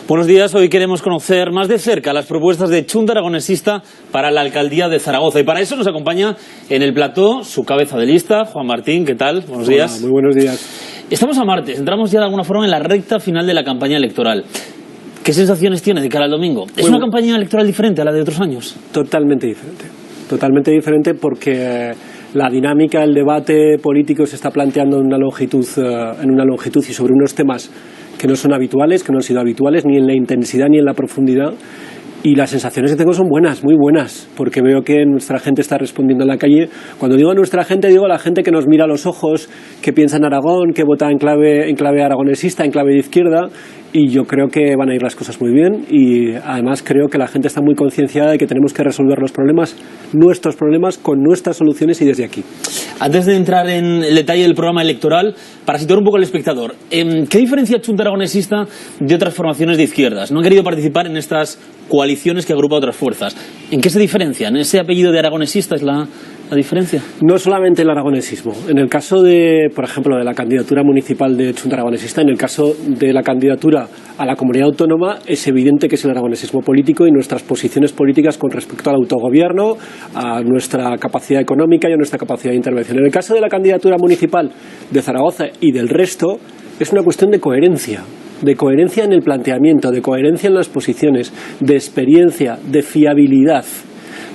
Buenos días, hoy queremos conocer más de cerca las propuestas de Chunta Aragonesista para la alcaldía de Zaragoza. Y para eso nos acompaña en el plató su cabeza de lista, Juan Martín. ¿Qué tal? Buenos días. Muy buenos días. Estamos a martes, entramos ya de alguna forma en la recta final de la campaña electoral. ¿Qué sensaciones tiene de cara al domingo? ¿Es una campaña electoral diferente a la de otros años? Totalmente diferente. Totalmente diferente porque la dinámica, el debate político se está planteando en una longitud y sobre unos temas que no son habituales, que no han sido habituales ni en la intensidad ni en la profundidad. Y las sensaciones que tengo son buenas, muy buenas, porque veo que nuestra gente está respondiendo en la calle. Cuando digo nuestra gente, digo la gente que nos mira a los ojos, que piensa en Aragón, que vota en clave aragonesista, en clave de izquierda. Y yo creo que van a ir las cosas muy bien y además creo que la gente está muy concienciada de que tenemos que resolver los problemas, nuestros problemas, con nuestras soluciones y desde aquí. Antes de entrar en el detalle del programa electoral, para situar un poco al espectador, ¿qué diferencia Chunta Aragonesista de otras formaciones de izquierdas? No han querido participar en estas coaliciones que agrupa otras fuerzas. ¿En qué se diferencian? ¿Ese apellido de aragonesista es la diferencia? No solamente el aragonesismo. En el caso de, por ejemplo, de la candidatura municipal de Chunta Aragonesista, en el caso de la candidatura a la comunidad autónoma, es evidente que es el aragonesismo político y nuestras posiciones políticas con respecto al autogobierno, a nuestra capacidad económica y a nuestra capacidad de intervención. En el caso de la candidatura municipal de Zaragoza y del resto, es una cuestión de coherencia en el planteamiento, de coherencia en las posiciones, de experiencia, de fiabilidad.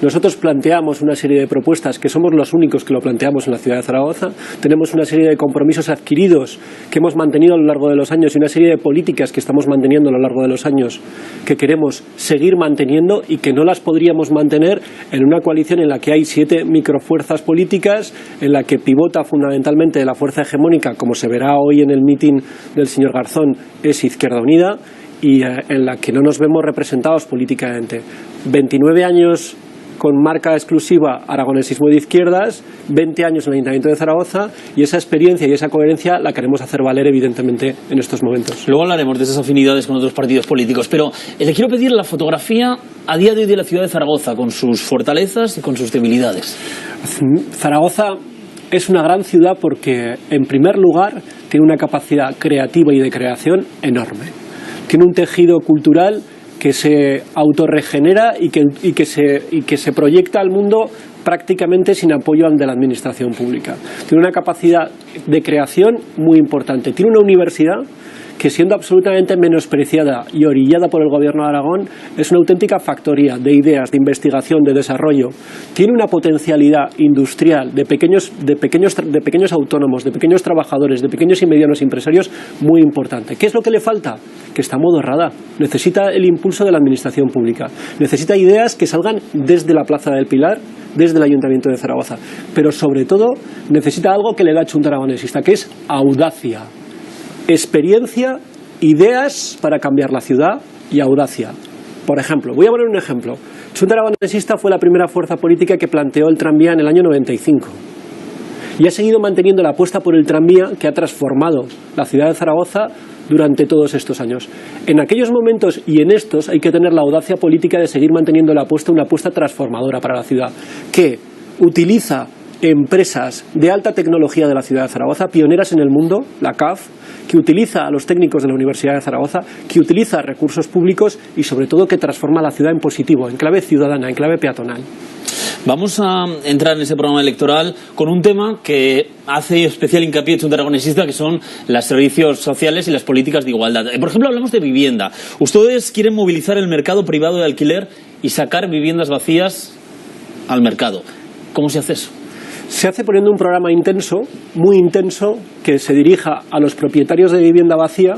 Nosotros planteamos una serie de propuestas que somos los únicos que lo planteamos en la ciudad de Zaragoza. Tenemos una serie de compromisos adquiridos que hemos mantenido a lo largo de los años y una serie de políticas que estamos manteniendo a lo largo de los años que queremos seguir manteniendo y que no las podríamos mantener en una coalición en la que hay 7 microfuerzas políticas, en la que pivota fundamentalmente la fuerza hegemónica, como se verá hoy en el mitin del señor Garzón, es Izquierda Unida, y en la que no nos vemos representados políticamente. 29 años con marca exclusiva aragonesismo de izquierdas, 20 años en el Ayuntamiento de Zaragoza, y esa experiencia y esa coherencia la queremos hacer valer evidentemente en estos momentos. Luego hablaremos de esas afinidades con otros partidos políticos, pero le quiero pedir la fotografía a día de hoy de la ciudad de Zaragoza, con sus fortalezas y con sus debilidades. Zaragoza es una gran ciudad porque, en primer lugar, tiene una capacidad creativa y de creación enorme. Tiene un tejido cultural que se autorregenera y que se proyecta al mundo prácticamente sin apoyo de la administración pública. Tiene una capacidad de creación muy importante. Tiene una universidad que, siendo absolutamente menospreciada y orillada por el Gobierno de Aragón, es una auténtica factoría de ideas, de investigación, de desarrollo. Tiene una potencialidad industrial de pequeños autónomos, de pequeños trabajadores, de pequeños y medianos empresarios muy importante. ¿Qué es lo que le falta? Que está modo radar. Necesita el impulso de la administración pública. Necesita ideas que salgan desde la Plaza del Pilar, desde el Ayuntamiento de Zaragoza. Pero sobre todo necesita algo que le da Chunta Aragonesista, que es audacia. Experiencia, ideas para cambiar la ciudad y audacia. Por ejemplo, voy a poner un ejemplo. Chunta Aragonesista fue la primera fuerza política que planteó el tranvía en el año 95 y ha seguido manteniendo la apuesta por el tranvía que ha transformado la ciudad de Zaragoza durante todos estos años. En aquellos momentos y en estos hay que tener la audacia política de seguir manteniendo la apuesta, una apuesta transformadora para la ciudad, que utiliza empresas de alta tecnología de la ciudad de Zaragoza, pioneras en el mundo, la CAF, que utiliza a los técnicos de la Universidad de Zaragoza, que utiliza recursos públicos y sobre todo que transforma la ciudad en positivo, en clave ciudadana, en clave peatonal. Vamos a entrar en ese programa electoral con un tema que hace especial hincapié Chunta Aragonesista, que son los servicios sociales y las políticas de igualdad. Por ejemplo, hablamos de vivienda. Ustedes quieren movilizar el mercado privado de alquiler y sacar viviendas vacías al mercado. ¿Cómo se hace eso? Se hace poniendo un programa intenso, muy intenso, que se dirija a los propietarios de vivienda vacía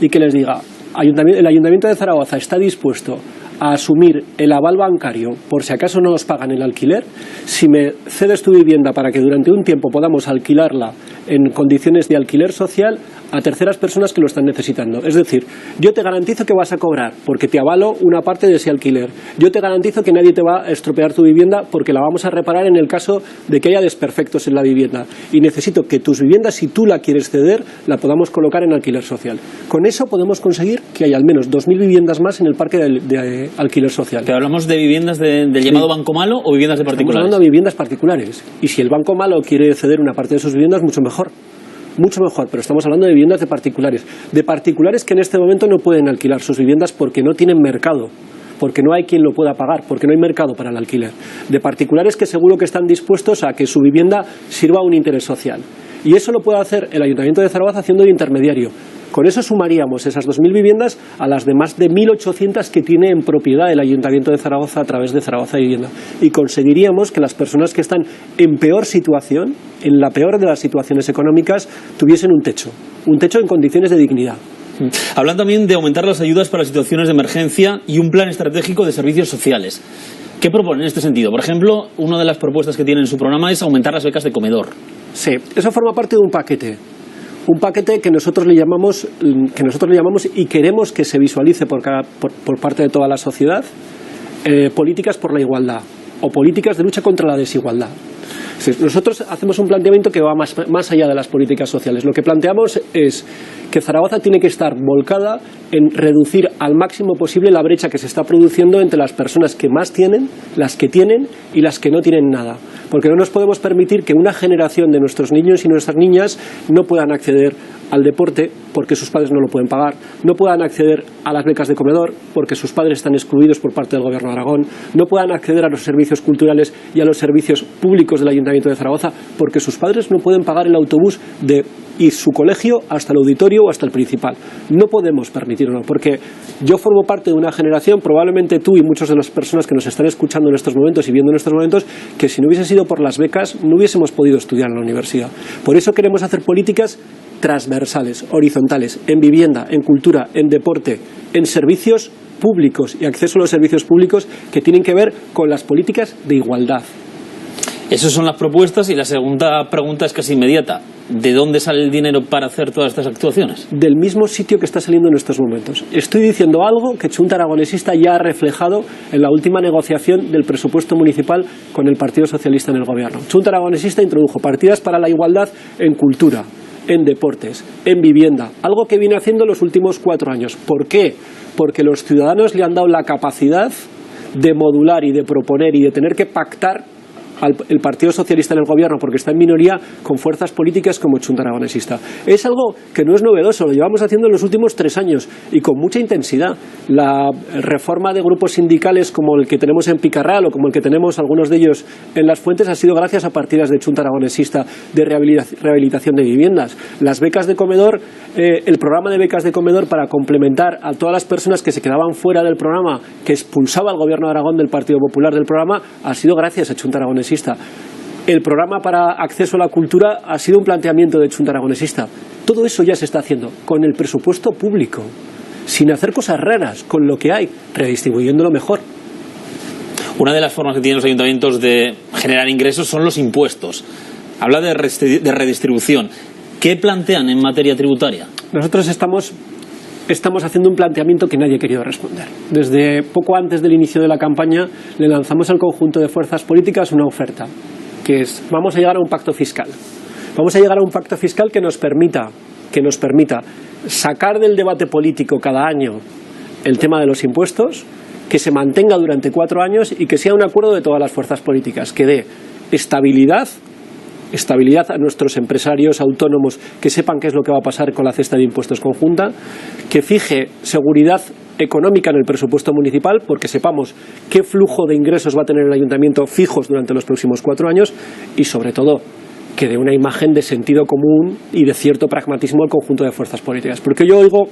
y que les diga: el Ayuntamiento de Zaragoza está dispuesto a asumir el aval bancario por si acaso no nos pagan el alquiler. Si me cedes tu vivienda para que durante un tiempo podamos alquilarla en condiciones de alquiler social a terceras personas que lo están necesitando. Es decir, yo te garantizo que vas a cobrar porque te avalo una parte de ese alquiler. Yo te garantizo que nadie te va a estropear tu vivienda porque la vamos a reparar en el caso de que haya desperfectos en la vivienda. Y necesito que tus viviendas, si tú la quieres ceder, la podamos colocar en alquiler social. Con eso podemos conseguir que haya al menos 2.000 viviendas más en el parque de alquiler social. ¿Pero hablamos de viviendas del llamado Banco Malo o viviendas de particulares? Estamos hablando de viviendas particulares. Y si el Banco Malo quiere ceder una parte de sus viviendas, mucho mejor. mucho mejor, pero estamos hablando de viviendas de particulares que en este momento no pueden alquilar sus viviendas porque no tienen mercado, porque no hay quien lo pueda pagar, porque no hay mercado para el alquiler, de particulares que seguro que están dispuestos a que su vivienda sirva a un interés social. Y eso lo puede hacer el Ayuntamiento de Zaragoza haciendo de intermediario. Con eso sumaríamos esas 2.000 viviendas a las de más de 1.800 que tiene en propiedad el Ayuntamiento de Zaragoza a través de Zaragoza Vivienda. Y conseguiríamos que las personas que están en peor situación, en la peor de las situaciones económicas, tuviesen un techo en condiciones de dignidad. Hablan también de aumentar las ayudas para situaciones de emergencia y un plan estratégico de servicios sociales. ¿Qué proponen en este sentido? Por ejemplo, una de las propuestas que tienen en su programa es aumentar las becas de comedor. Sí, eso forma parte de un paquete. Un paquete que nosotros le llamamos y queremos que se visualice por parte de toda la sociedad, políticas por la igualdad o políticas de lucha contra la desigualdad. Nosotros hacemos un planteamiento que va más allá de las políticas sociales. Lo que planteamos es que Zaragoza tiene que estar volcada en reducir al máximo posible la brecha que se está produciendo entre las personas que más tienen, las que tienen y las que no tienen nada. Porque no nos podemos permitir que una generación de nuestros niños y nuestras niñas no puedan acceder al deporte porque sus padres no lo pueden pagar, no puedan acceder a las becas de comedor porque sus padres están excluidos por parte del Gobierno de Aragón, no puedan acceder a los servicios culturales y a los servicios públicos del Ayuntamiento de Zaragoza porque sus padres no pueden pagar el autobús de ir su colegio hasta el auditorio o hasta el principal. No podemos permitirlo, porque yo formo parte de una generación, probablemente tú y muchas de las personas que nos están escuchando en estos momentos y viendo en estos momentos, que si no hubiese sido por las becas no hubiésemos podido estudiar en la universidad. Por eso queremos hacer políticas transversales, horizontales, en vivienda, en cultura, en deporte, en servicios públicos y acceso a los servicios públicos que tienen que ver con las políticas de igualdad. Esas son las propuestas y la segunda pregunta es casi inmediata. ¿De dónde sale el dinero para hacer todas estas actuaciones? Del mismo sitio que está saliendo en estos momentos. Estoy diciendo algo que Chunta Aragonesista ya ha reflejado en la última negociación del presupuesto municipal con el Partido Socialista en el Gobierno. Chunta Aragonesista introdujo partidas para la igualdad en cultura, en deportes, en vivienda, algo que viene haciendo los últimos 4 años. ¿Por qué? Porque los ciudadanos le han dado la capacidad de modular y de proponer y de tener que pactar el Partido Socialista en el Gobierno, porque está en minoría, con fuerzas políticas como Chunta Aragonesista. Es algo que no es novedoso, lo llevamos haciendo en los últimos 3 años y con mucha intensidad. La reforma de grupos sindicales como el que tenemos en Picarral o como el que tenemos algunos de ellos en Las Fuentes ha sido gracias a partidas de Chunta Aragonesista de rehabilitación de viviendas. Las becas de comedor, el programa de becas de comedor para complementar a todas las personas que se quedaban fuera del programa, que expulsaba al Gobierno de Aragón del Partido Popular del programa, ha sido gracias a Chunta Aragonesista. El programa para acceso a la cultura ha sido un planteamiento de Chunta Aragonesista. Todo eso ya se está haciendo con el presupuesto público, sin hacer cosas raras, con lo que hay, redistribuyéndolo mejor. Una de las formas que tienen los ayuntamientos de generar ingresos son los impuestos. Habla de redistribución. ¿Qué plantean en materia tributaria? Nosotros estamos haciendo un planteamiento que nadie ha querido responder. Desde poco antes del inicio de la campaña le lanzamos al conjunto de fuerzas políticas una oferta, que es: vamos a llegar a un pacto fiscal. Vamos a llegar a un pacto fiscal que nos permita sacar del debate político cada año el tema de los impuestos, que se mantenga durante 4 años y que sea un acuerdo de todas las fuerzas políticas, que dé estabilidad a nuestros empresarios autónomos, que sepan qué es lo que va a pasar con la cesta de impuestos conjunta, que fije seguridad económica en el presupuesto municipal, porque sepamos qué flujo de ingresos va a tener el ayuntamiento fijos durante los próximos 4 años y, sobre todo, que dé una imagen de sentido común y de cierto pragmatismo al conjunto de fuerzas políticas. Porque yo oigo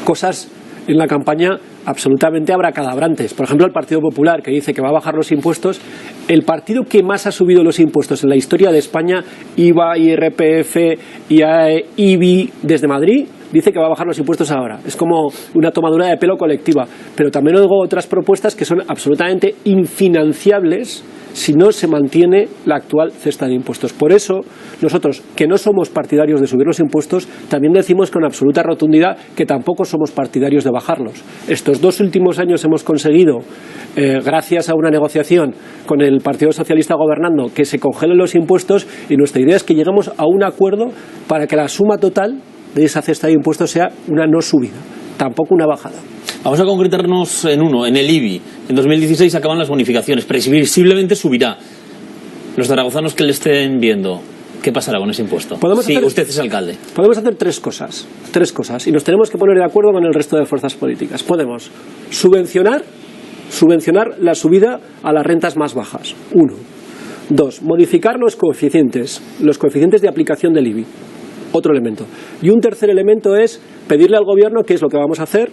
cosas en la campaña absolutamente abracadabrantes. Por ejemplo, el Partido Popular, que dice que va a bajar los impuestos. El partido que más ha subido los impuestos en la historia de España, IVA, IRPF, IAE, IBI, desde Madrid, dice que va a bajar los impuestos ahora. Es como una tomadura de pelo colectiva. Pero también oigo otras propuestas que son absolutamente infinanciables si no se mantiene la actual cesta de impuestos. Por eso, nosotros, que no somos partidarios de subir los impuestos, también decimos con absoluta rotundidad que tampoco somos partidarios de bajarlos. Estos 2 últimos años hemos conseguido, gracias a una negociación con el Partido Socialista gobernando, que se congelen los impuestos, y nuestra idea es que lleguemos a un acuerdo para que la suma total de esa cesta de impuestos sea una no subida, tampoco una bajada. Vamos a concretarnos en uno, en el IBI. En 2016 acaban las bonificaciones, previsiblemente subirá. Los zaragozanos que le estén viendo, ¿qué pasará con ese impuesto? Si usted es alcalde. Podemos hacer tres cosas, y nos tenemos que poner de acuerdo con el resto de fuerzas políticas. Podemos subvencionar la subida a las rentas más bajas, 1. 2, modificar los coeficientes de aplicación del IBI, otro elemento. Y un tercer elemento es pedirle al gobierno, que es lo que vamos a hacer,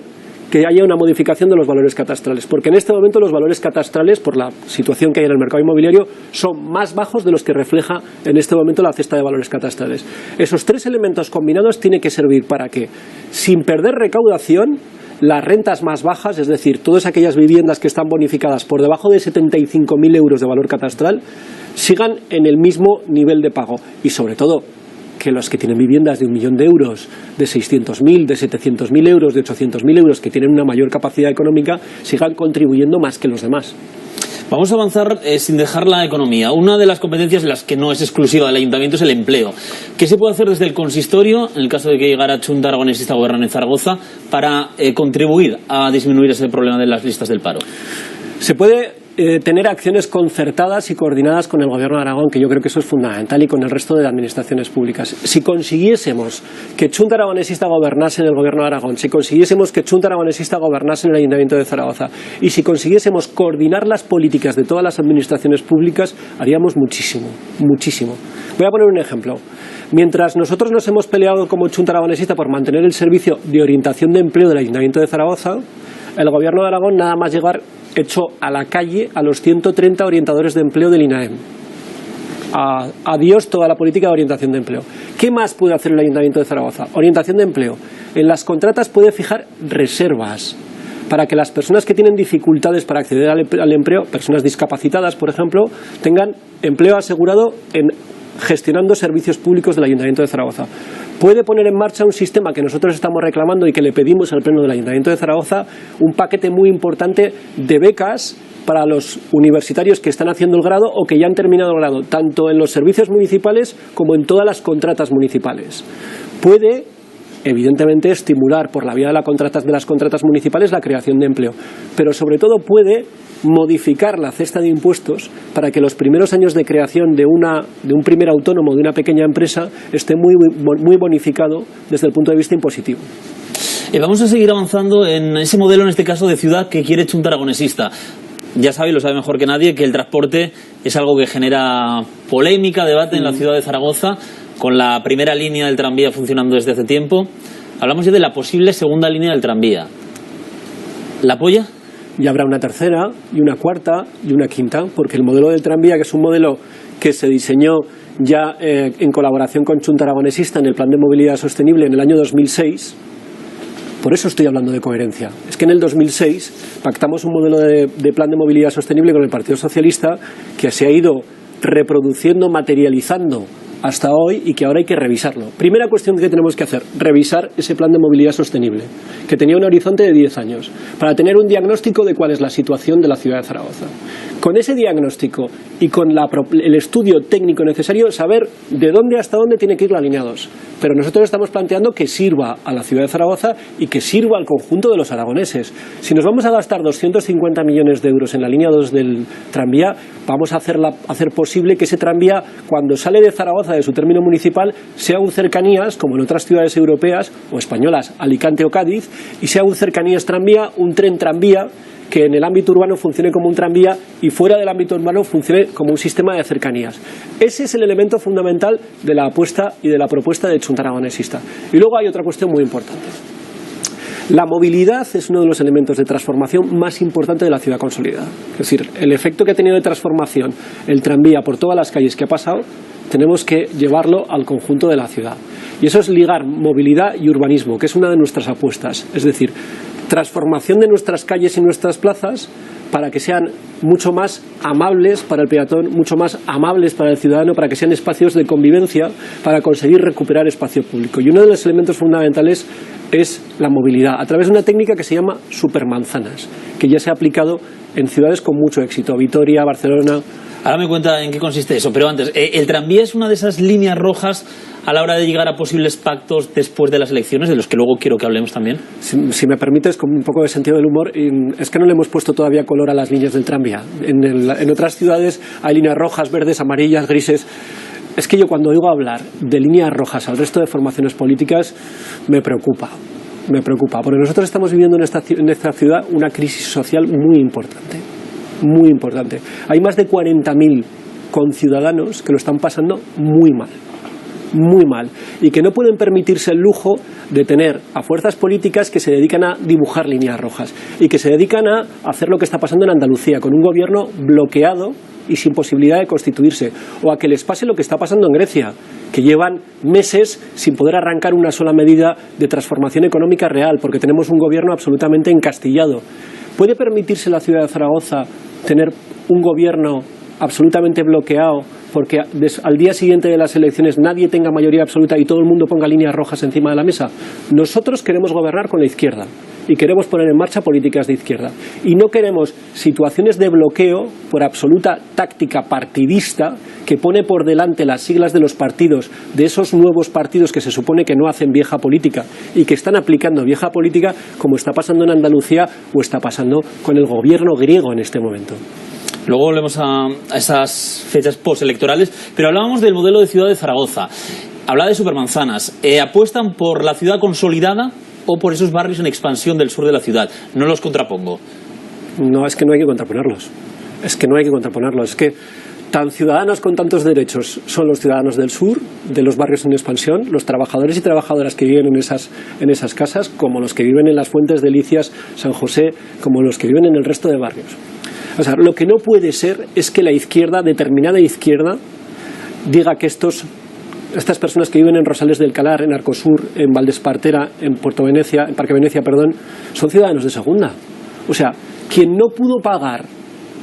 que haya una modificación de los valores catastrales, porque en este momento los valores catastrales, por la situación que hay en el mercado inmobiliario, son más bajos de los que refleja en este momento la cesta de valores catastrales. Esos tres elementos combinados tienen que servir para que, sin perder recaudación, las rentas más bajas, es decir, todas aquellas viviendas que están bonificadas por debajo de 75.000 euros de valor catastral, sigan en el mismo nivel de pago. Y sobre todo, que los que tienen viviendas de 1 millón de euros, de 600.000, de 700.000 euros, de 800.000 euros, que tienen una mayor capacidad económica, sigan contribuyendo más que los demás. Vamos a avanzar sin dejar la economía. Una de las competencias en las que no es exclusiva del ayuntamiento es el empleo. ¿Qué se puede hacer desde el consistorio, en el caso de que llegara Chunta Aragonesista a gobernar en Zaragoza, para contribuir a disminuir ese problema de las listas del paro? Se puede tener acciones concertadas y coordinadas con el Gobierno de Aragón, que yo creo que eso es fundamental, y con el resto de administraciones públicas. Si consiguiésemos que Chunta Aragonesista gobernase en el Gobierno de Aragón, si consiguiésemos que Chunta Aragonesista gobernase en el Ayuntamiento de Zaragoza, y si consiguiésemos coordinar las políticas de todas las administraciones públicas, haríamos muchísimo, muchísimo. Voy a poner un ejemplo. Mientras nosotros nos hemos peleado como Chunta Aragonesista por mantener el servicio de orientación de empleo del Ayuntamiento de Zaragoza, el Gobierno de Aragón, nada más llegar, echó a la calle a los 130 orientadores de empleo del INAEM. Adiós toda la política de orientación de empleo. ¿Qué más puede hacer el Ayuntamiento de Zaragoza? Orientación de empleo. En las contratas puede fijar reservas para que las personas que tienen dificultades para acceder al empleo, personas discapacitadas, por ejemplo, tengan empleo asegurado gestionando servicios públicos del Ayuntamiento de Zaragoza. Puede poner en marcha un sistema que nosotros estamos reclamando y que le pedimos al Pleno del Ayuntamiento de Zaragoza, un paquete muy importante de becas para los universitarios que están haciendo el grado o que ya han terminado el grado, tanto en los servicios municipales como en todas las contratas municipales. Puede, evidentemente, estimular por la vía de las contratas municipales la creación de empleo, pero sobre todo puede modificar la cesta de impuestos para que los primeros años de creación de un primer autónomo, de una pequeña empresa, esté muy bonificado desde el punto de vista impositivo. Vamos a seguir avanzando en ese modelo, en este caso, de ciudad que quiere Chunta Aragonesista. Ya sabe, y lo sabe mejor que nadie, que el transporte es algo que genera polémica, debate en la ciudad de Zaragoza, con la primera línea del tranvía funcionando desde hace tiempo. Hablamos ya de la posible segunda línea del tranvía. ¿La apoya? Y habrá una tercera, y una cuarta, y una quinta, porque el modelo del tranvía, que es un modelo que se diseñó ya en colaboración con Chunta Aragonesista en el Plan de Movilidad Sostenible en el año 2006, por eso estoy hablando de coherencia. Es que en el 2006 pactamos un modelo de Plan de Movilidad Sostenible con el Partido Socialista que se ha ido reproduciendo, materializando hasta hoy, y que ahora hay que revisarlo. Primera cuestión que tenemos que hacer, revisar ese plan de movilidad sostenible, que tenía un horizonte de 10 años, para tener un diagnóstico de cuál es la situación de la ciudad de Zaragoza. Con ese diagnóstico y con el estudio técnico necesario, saber de dónde hasta dónde tiene que ir la línea 2. Pero nosotros estamos planteando que sirva a la ciudad de Zaragoza y que sirva al conjunto de los aragoneses. Si nos vamos a gastar 250 millones de euros en la línea 2 del tranvía, vamos a hacer posible que ese tranvía, cuando sale de Zaragoza, de su término municipal, sea un cercanías, como en otras ciudades europeas o españolas, Alicante o Cádiz, y sea un cercanías tranvía, un tren tranvía, que en el ámbito urbano funcione como un tranvía y fuera del ámbito urbano funcione como un sistema de cercanías. Ese es el elemento fundamental de la apuesta y de la propuesta de Chunta Aragonesista. Y luego hay otra cuestión muy importante. La movilidad es uno de los elementos de transformación más importantes de la ciudad consolidada. Es decir, el efecto que ha tenido de transformación el tranvía por todas las calles que ha pasado, tenemos que llevarlo al conjunto de la ciudad. Y eso es ligar movilidad y urbanismo, que es una de nuestras apuestas. Es decir, transformación de nuestras calles y nuestras plazas para que sean mucho más amables para el peatón, mucho más amables para el ciudadano, para que sean espacios de convivencia, para conseguir recuperar espacio público. Y uno de los elementos fundamentales es la movilidad, a través de una técnica que se llama supermanzanas, que ya se ha aplicado en ciudades con mucho éxito, Vitoria, Barcelona. Ahora me cuenta en qué consiste eso, pero antes, ¿el tranvía es una de esas líneas rojas a la hora de llegar a posibles pactos después de las elecciones, de los que luego quiero que hablemos también? Si me permites, con un poco de sentido del humor, es que no le hemos puesto todavía color a las líneas del tranvía. En otras ciudades hay líneas rojas, verdes, amarillas, grises. Es que yo cuando oigo hablar de líneas rojas al resto de formaciones políticas me preocupa, porque nosotros estamos viviendo en esta ciudad una crisis social muy importante, muy importante. Hay más de 40.000 conciudadanos que lo están pasando muy mal, y que no pueden permitirse el lujo de tener a fuerzas políticas que se dedican a dibujar líneas rojas y que se dedican a hacer lo que está pasando en Andalucía, con un gobierno bloqueado y sin posibilidad de constituirse, o a que les pase lo que está pasando en Grecia, que llevan meses sin poder arrancar una sola medida de transformación económica real, porque tenemos un gobierno absolutamente encastillado. ¿Puede permitirse la ciudad de Zaragoza tener un gobierno absolutamente bloqueado porque al día siguiente de las elecciones nadie tenga mayoría absoluta y todo el mundo ponga líneas rojas encima de la mesa? Nosotros queremos gobernar con la izquierda y queremos poner en marcha políticas de izquierda, y no queremos situaciones de bloqueo por absoluta táctica partidista que pone por delante las siglas de los partidos, de esos nuevos partidos que se supone que no hacen vieja política y que están aplicando vieja política, como está pasando en Andalucía o está pasando con el gobierno griego en este momento. Luego volvemos a esas fechas postelectorales, pero hablábamos del modelo de ciudad de Zaragoza. Hablaba de supermanzanas. ¿Apuestan por la ciudad consolidada o por esos barrios en expansión del sur de la ciudad? No los contrapongo. No, es que no hay que contraponerlos. Es que tan ciudadanos con tantos derechos son los ciudadanos del sur, de los barrios en expansión, los trabajadores y trabajadoras que viven en esas casas, como los que viven en las Fuentes Delicias, San José, como los que viven en el resto de barrios. O sea, lo que no puede ser es que la izquierda, determinada izquierda, diga que estas personas que viven en Rosales del Calar, en Arcosur, en Valdespartera, en Parque Venecia, son ciudadanos de segunda. O sea, quien no pudo pagar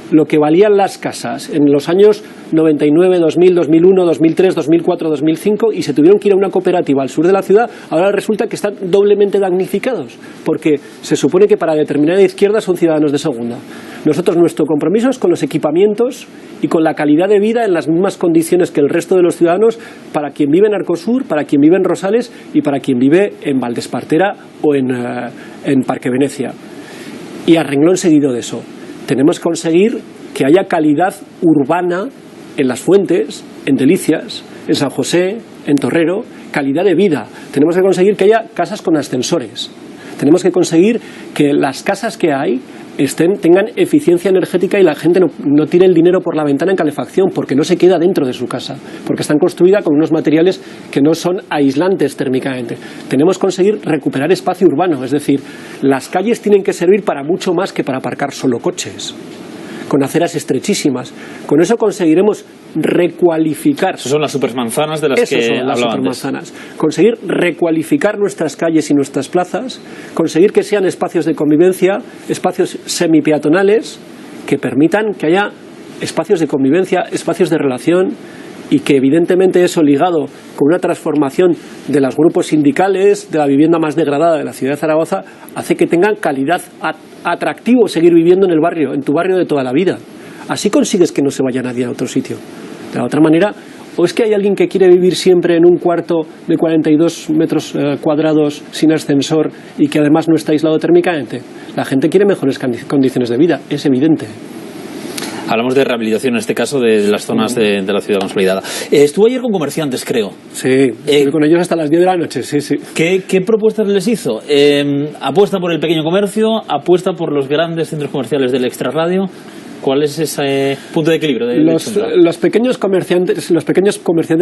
lo que valían las casas en los años 99, 2000, 2001, 2003, 2004, 2005 y se tuvieron que ir a una cooperativa al sur de la ciudad, ahora resulta que están doblemente damnificados, porque se supone que para determinada izquierda son ciudadanos de segunda. Nosotros, nuestro compromiso es con los equipamientos y con la calidad de vida en las mismas condiciones que el resto de los ciudadanos, para quien vive en Arcosur, para quien vive en Rosales y para quien vive en Valdespartera o en Parque Venecia. Y a renglón seguido de eso, tenemos que conseguir que haya calidad urbana en Las Fuentes, en Delicias, en San José, en Torrero, calidad de vida. Tenemos que conseguir que haya casas con ascensores. Tenemos que conseguir que las casas que hay tengan eficiencia energética y la gente no tire el dinero por la ventana en calefacción, porque no se queda dentro de su casa, porque están construidas con unos materiales que no son aislantes térmicamente. Tenemos que conseguir recuperar espacio urbano, es decir, las calles tienen que servir para mucho más que para aparcar solo coches, con aceras estrechísimas. Con eso conseguiremos recualificar. Esas son las supermanzanas de las que hablaba antes. Conseguir recualificar nuestras calles y nuestras plazas, conseguir que sean espacios de convivencia, espacios semipeatonales, que permitan que haya espacios de convivencia, espacios de relación, y que evidentemente eso, ligado con una transformación de los grupos sindicales, de la vivienda más degradada de la ciudad de Zaragoza, hace que tengan calidad, atractivo seguir viviendo en el barrio, en tu barrio de toda la vida. Así consigues que no se vaya nadie a otro sitio. De la otra manera, o es que hay alguien que quiere vivir siempre en un cuarto de 42 metros cuadrados sin ascensor y que además no está aislado térmicamente. La gente quiere mejores condiciones de vida, es evidente. Hablamos de rehabilitación en este caso de las zonas de la ciudad consolidada. Estuvo ayer con comerciantes, creo. Sí, estuve con ellos hasta las 10 de la noche, sí. ¿Qué propuestas les hizo? ¿Apuesta por el pequeño comercio? ¿Apuesta por los grandes centros comerciales del extrarradio? ¿Cuál es ese punto de equilibrio? Los pequeños comerciantes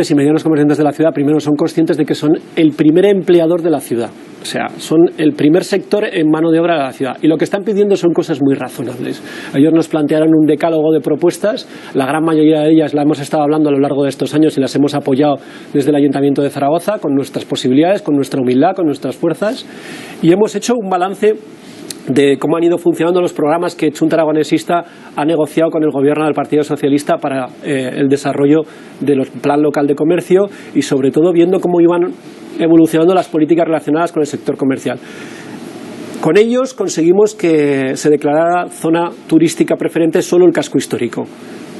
y medianos comerciantes de la ciudad primero son conscientes de que son el primer empleador de la ciudad. O sea, son el primer sector en mano de obra de la ciudad. Y lo que están pidiendo son cosas muy razonables. Ellos nos plantearon un decálogo de propuestas. La gran mayoría de ellas la hemos estado hablando a lo largo de estos años y las hemos apoyado desde el Ayuntamiento de Zaragoza, con nuestras posibilidades, con nuestra humildad, con nuestras fuerzas. Y hemos hecho un balance de cómo han ido funcionando los programas que Junta Aragonesista ha negociado con el gobierno del Partido Socialista para el desarrollo del Plan Local de Comercio, y sobre todo viendo cómo iban evolucionando las políticas relacionadas con el sector comercial. Con ellos conseguimos que se declarara zona turística preferente solo el casco histórico.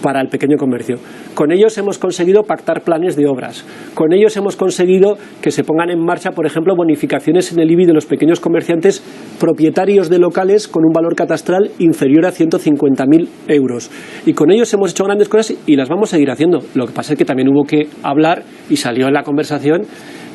para el pequeño comercio. Con ellos hemos conseguido pactar planes de obras. Con ellos hemos conseguido que se pongan en marcha, por ejemplo, bonificaciones en el IBI de los pequeños comerciantes propietarios de locales con un valor catastral inferior a 150.000 euros. Y con ellos hemos hecho grandes cosas y las vamos a seguir haciendo. Lo que pasa es que también hubo que hablar, y salió en la conversación,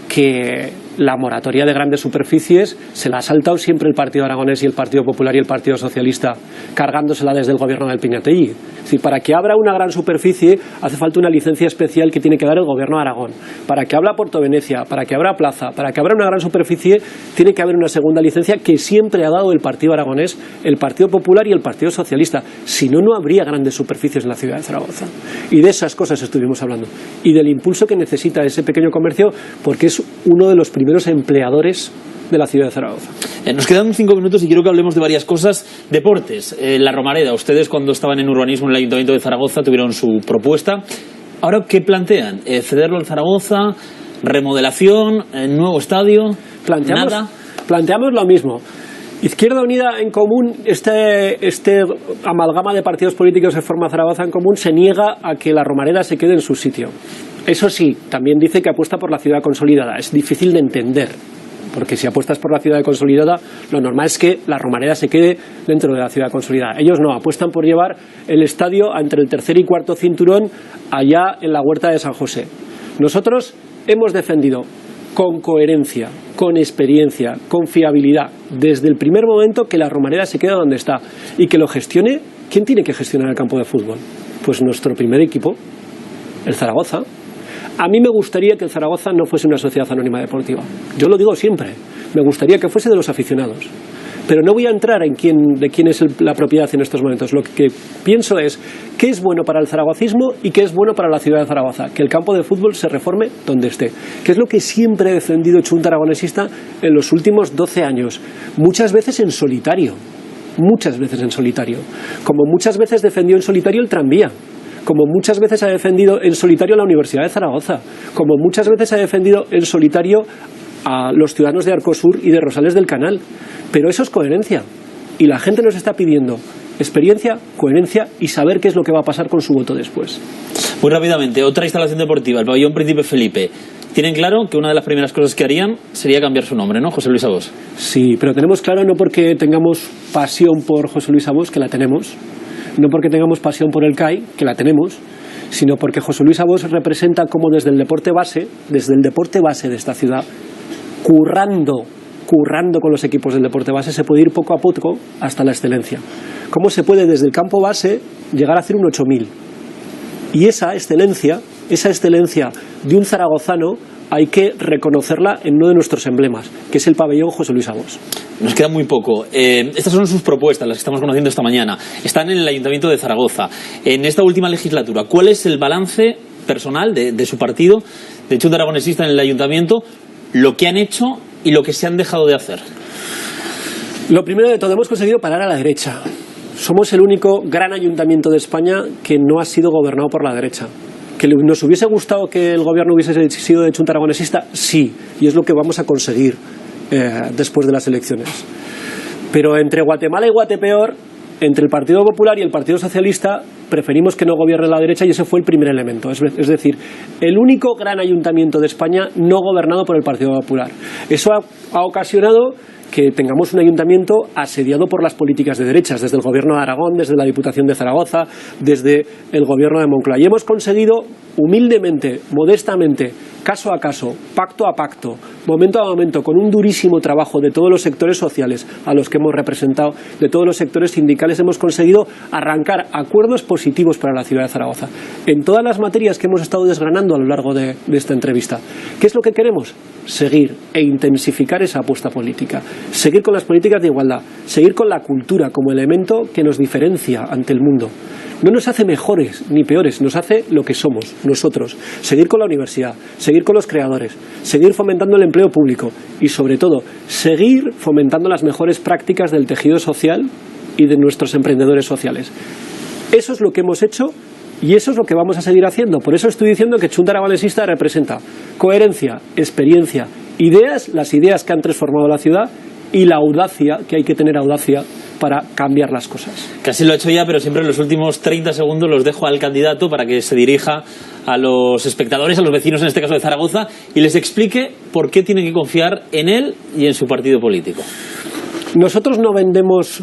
que la moratoria de grandes superficies se la ha saltado siempre el Partido Aragonés y el Partido Popular y el Partido Socialista, cargándosela desde el gobierno del Piñategui. Es decir, para que abra una gran superficie hace falta una licencia especial que tiene que dar el gobierno de Aragón. Para que abra Puerto Venecia, para que abra Plaza, para que abra una gran superficie, tiene que haber una segunda licencia que siempre ha dado el Partido Aragonés, el Partido Popular y el Partido Socialista. Si no, no habría grandes superficies en la ciudad de Zaragoza. Y de esas cosas estuvimos hablando. Y del impulso que necesita ese pequeño comercio, porque es uno de los primeros empleadores de la ciudad de Zaragoza. Nos quedan 5 minutos y quiero que hablemos de varias cosas. Deportes, la Romareda. Ustedes, cuando estaban en urbanismo en el Ayuntamiento de Zaragoza, tuvieron su propuesta. Ahora, ¿qué plantean? ¿Cederlo en Zaragoza? ¿Remodelación? ¿Nuevo estadio? Planteamos lo mismo. Izquierda Unida en Común, este amalgama de partidos políticos que forma Zaragoza en Común, se niega a que la Romareda se quede en su sitio. Eso sí, también dice que apuesta por la ciudad consolidada. Es difícil de entender, porque si apuestas por la ciudad consolidada, lo normal es que la Romareda se quede dentro de la ciudad consolidada. Ellos no, apuestan por llevar el estadio entre el tercer y cuarto cinturón allá en la Huerta de San José. Nosotros hemos defendido con coherencia, con experiencia, con fiabilidad, desde el primer momento, que la Romareda se queda donde está y que lo gestione. ¿Quién tiene que gestionar el campo de fútbol? Pues nuestro primer equipo, el Zaragoza. A mí me gustaría que el Zaragoza no fuese una sociedad anónima deportiva. Yo lo digo siempre. Me gustaría que fuese de los aficionados. Pero no voy a entrar en de quién es la propiedad en estos momentos. Lo que pienso es qué es bueno para el zaragocismo y qué es bueno para la ciudad de Zaragoza. Que el campo de fútbol se reforme donde esté. Que es lo que siempre he defendido Chunta Aragonesista en los últimos 12 años. Muchas veces en solitario. Muchas veces en solitario. Como muchas veces defendió en solitario el tranvía. Como muchas veces ha defendido en solitario la Universidad de Zaragoza. Como muchas veces ha defendido en solitario a los ciudadanos de Arcosur y de Rosales del Canal. Pero eso es coherencia. Y la gente nos está pidiendo experiencia, coherencia y saber qué es lo que va a pasar con su voto después. Muy rápidamente, otra instalación deportiva, el Pabellón Príncipe Felipe. Tienen claro que una de las primeras cosas que harían sería cambiar su nombre, ¿no, José Luis Abos? Sí, pero tenemos claro, no porque tengamos pasión por José Luis Abos, que la tenemos, no porque tengamos pasión por el CAI, que la tenemos, sino porque José Luis Abos representa cómo desde el deporte base de esta ciudad, currando con los equipos del deporte base, se puede ir poco a poco hasta la excelencia. ¿Cómo se puede desde el campo base llegar a hacer un 8000? Y esa excelencia de un zaragozano hay que reconocerla en uno de nuestros emblemas, que es el pabellón José Luis Abos. Nos queda muy poco. Estas son sus propuestas, las que estamos conociendo esta mañana. Están en el Ayuntamiento de Zaragoza. En esta última legislatura, ¿cuál es el balance personal de su partido, de Chunta Aragonesista en el Ayuntamiento, lo que han hecho y lo que se han dejado de hacer? Lo primero de todo, hemos conseguido parar a la derecha. Somos el único gran ayuntamiento de España que no ha sido gobernado por la derecha. ¿Que nos hubiese gustado que el gobierno hubiese sido de Chunta Aragonesista? Sí, y es lo que vamos a conseguir después de las elecciones. Pero entre Guatemala y Guatepeor, entre el Partido Popular y el Partido Socialista, preferimos que no gobierne la derecha, y ese fue el primer elemento. Es decir, el único gran ayuntamiento de España no gobernado por el Partido Popular. Eso ha ocasionado que tengamos un ayuntamiento asediado por las políticas de derechas, desde el Gobierno de Aragón, desde la Diputación de Zaragoza, desde el Gobierno de Moncloa. Y hemos conseguido, humildemente, modestamente, caso a caso, pacto a pacto, momento a momento, con un durísimo trabajo de todos los sectores sociales a los que hemos representado, de todos los sectores sindicales, hemos conseguido arrancar acuerdos positivos para la ciudad de Zaragoza, en todas las materias que hemos estado desgranando a lo largo de esta entrevista. ¿Qué es lo que queremos? Seguir e intensificar esa apuesta política, seguir con las políticas de igualdad, seguir con la cultura como elemento que nos diferencia ante el mundo. No nos hace mejores ni peores, nos hace lo que somos, nosotros. Seguir con la universidad, seguir con los creadores, seguir fomentando el empleo público y, sobre todo, seguir fomentando las mejores prácticas del tejido social y de nuestros emprendedores sociales. Eso es lo que hemos hecho y eso es lo que vamos a seguir haciendo. Por eso estoy diciendo que Chunta Aragonesista representa coherencia, experiencia, ideas, las ideas que han transformado la ciudad, y la audacia, que hay que tener audacia para cambiar las cosas. Casi lo ha hecho ya, pero siempre en los últimos 30 segundos los dejo al candidato para que se dirija a los espectadores, a los vecinos en este caso de Zaragoza, y les explique por qué tienen que confiar en él y en su partido político. Nosotros no vendemos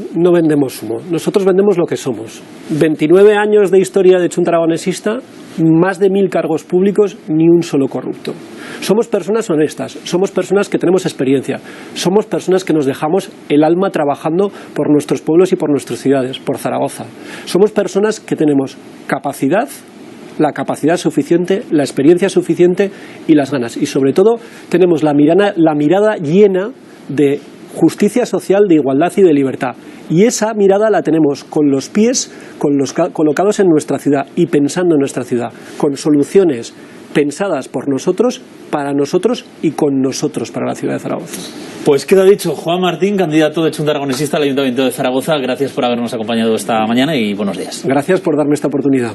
humo, nosotros vendemos lo que somos. 29 años de historia de Chunta Aragonesista, más de 1000 cargos públicos, ni un solo corrupto. Somos personas honestas, somos personas que tenemos experiencia, somos personas que nos dejamos el alma trabajando por nuestros pueblos y por nuestras ciudades, por Zaragoza. Somos personas que tenemos capacidad, la capacidad suficiente, la experiencia suficiente y las ganas. Y sobre todo tenemos la mirada llena de justicia social, de igualdad y de libertad. Y esa mirada la tenemos con los pies colocados en nuestra ciudad y pensando en nuestra ciudad, con soluciones pensadas por nosotros, para nosotros y con nosotros para la ciudad de Zaragoza. Pues queda dicho. Juan Martín, candidato de Chunta Aragonesista al Ayuntamiento de Zaragoza, gracias por habernos acompañado esta mañana y buenos días. Gracias por darme esta oportunidad.